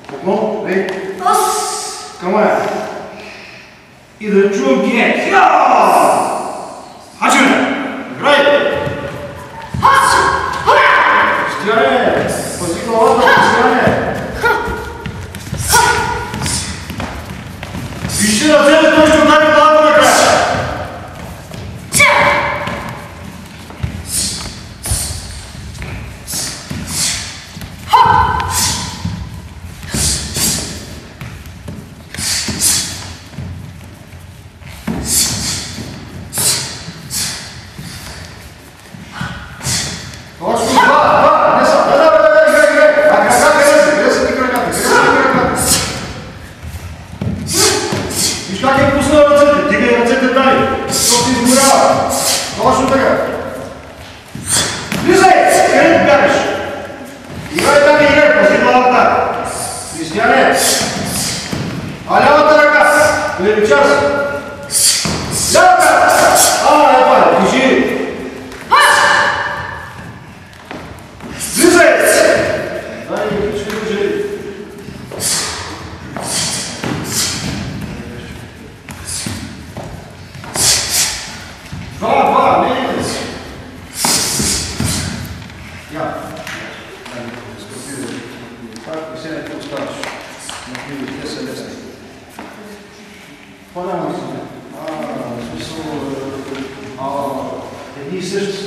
Поклон, ей. Камая. И да чуем кинет. Хачуне. Играй. Стяне. Пази главата, стяне. Вижте на цели, той ще удари главата на края. Виж как е пуснал ръцете, дигай ръцете дай, защото ти изгорява. Точно така. Влизай, къде бягаш? Играй там, играй, пази главата. Християне. А лявата ръка, левичар си. Лявата! Епа, движи. Влизай! Дай, ще държи. Два, не е. Я. Так, и сега ти оставаш. Те са лесни. По-няма си. В смисъл... Едни и същи.